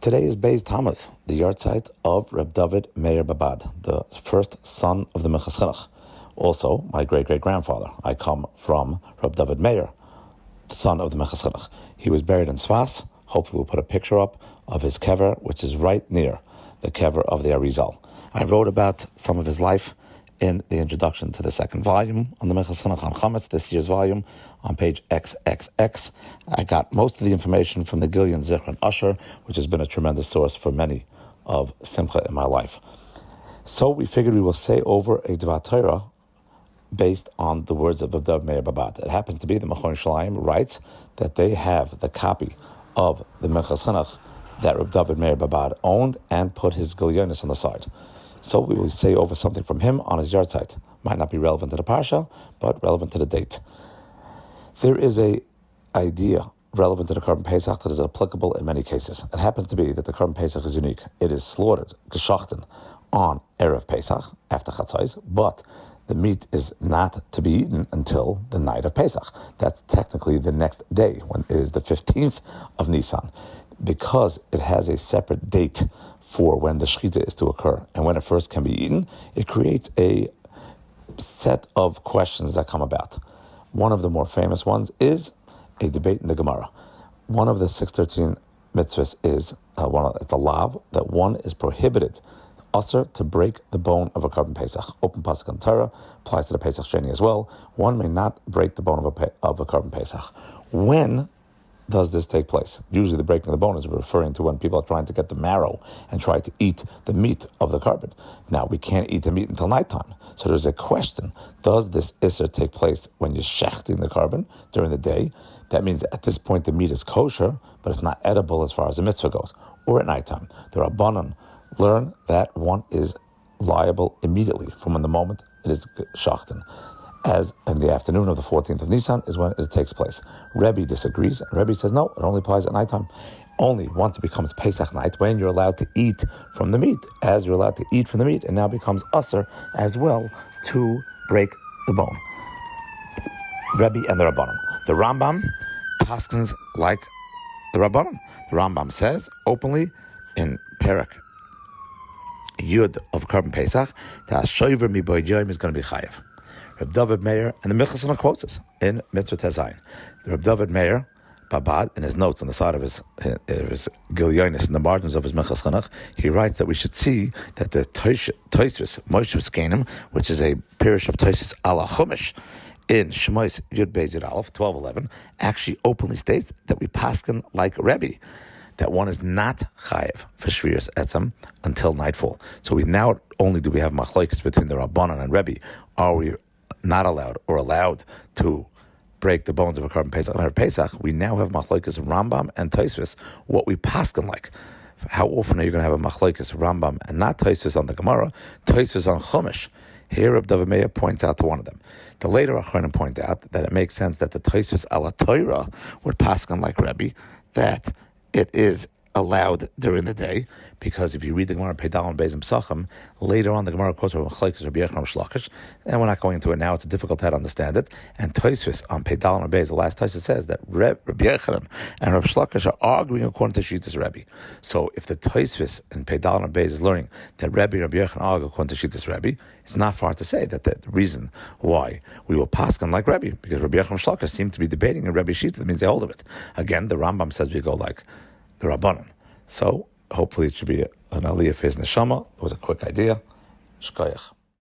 Today is Beis Tammuz, the yahrtzeit of Reb Dovid Meir Babad, the first son of the Minchas Chinuch. Also, my great-great-grandfather. I come from Reb Dovid Meir, the son of the Minchas Chinuch. He was buried in Tzfas. Hopefully we'll put a picture up of his kever, which is right near the kever of the Arizal. I wrote about some of his life in the introduction to the second volume on the Minchas Chinuch on Chametz, this year's volume, on page XXX. I got most of the information from the Gillian Zichron Usher, which has been a tremendous source for many of Simcha in my life. So we figured we will say over a Dvar Torah based on the words of Reb Dovid Meir Babad. It happens to be the Machon Shalayim writes that they have the copy of the Minchas Chinuch that Reb Dovid Meir Babad owned and put his Gilyonis on the side. So we will say over something from him on his yahrtzeit. Might not be relevant to the parsha, but relevant to the date. There is a idea relevant to the Korban Pesach that is applicable in many cases. It happens to be that the Korban Pesach is unique. It is slaughtered, geschachten, on Erev Pesach, after yahrtzeit, but the meat is not to be eaten until the night of Pesach. That's technically the next day, when it is the 15th of Nisan, because it has a separate date for when the shechita is to occur and when it first can be eaten. It creates a set of questions that come about. One of the more famous ones is a debate in the Gemara. One of the 613 mitzvahs is it's a lav that one is prohibited, usher, to break the bone of a Korban Pesach. Open Pasuk on Torah applies to the Pesach Sheni as well. One may not break the bone of a Korban Pesach. When does this take place? Usually the breaking of the bone is referring to when people are trying to get the marrow and try to eat the meat of the carbon. Now, we can't eat the meat until nighttime. So there's a question, does this isser take place when you're shechting the carbon during the day? That means that at this point the meat is kosher, but it's not edible as far as the mitzvah goes. Or at nighttime. The Rabbanan learn that one is liable immediately from when the moment it is shachten. As in the afternoon of the 14th of Nisan is when it takes place. Rabbi disagrees. Rabbi says, no, it only applies at nighttime. Only once it becomes Pesach night, when you're allowed to eat from the meat. As you're allowed to eat from the meat, it now becomes usher as well to break the bone. Rabbi and the Rabbanan. The Rambam paskins like the Rabbanan. The Rambam says openly in Perek Yud of Korban Pesach that Shoiver mi boyjayim is going to be chayev. Reb Dovid Meir, and the Minchas Chinuch quotes us in Mitzvah Tezayin. Reb Dovid Meir Babad, in his notes on the side of his Gilyonis, in the margins of his Minchas Chinuch, he writes that we should see that the Tosafos, Moshe Skenim, which is a parish of Tosafos ala Chumash, in Shemais Yud Beis Yud Aleph 12:11, actually openly states that we paskin like Rabbi, that one is not chayev for shviras etzem until nightfall. So we now only do we have machlokes between the Rabbanan and Rabbi. Are we not allowed or allowed to break the bones of a Korban Pesach on Erev Pesach? We now have machlokes of Rambam and Tosafos, what we paskin like. How often are you going to have a machlokes Rambam and not Tosafos on the Gemara, Tosafos on Chumash? Here, Reb Dovid Meir points out to one of them. The later Achronim point out that it makes sense that the Tosafos ala Torah would paskin like Rabbi, that it is allowed during the day, because if you read the Gemara Pedal and Beis and Pesachim, later on the Gemara quotes Rabbi Shlokish, and we're not going into it now, it's difficult to understand it. And Tosafos on Pedal and Beis, the last Tosafos says that Rabbi Yochanan and Rabbi Shlokish are arguing according to Shittas Rabbi. So if the Tosafos and Pedal and Beis is learning that Rabbi and Rabbi Yochanan argue according to Shittas Rabbi, it's not far to say that the reason why we will paskin like Rabbi, because Rabbi Yochanan and Shlokish seem to be debating in Rabbi Shita, that means they hold of it. Again, the Rambam says we go like the Rabbanan. So hopefully it should be an aliyah for his neshama. It was a quick idea. Shkoyach.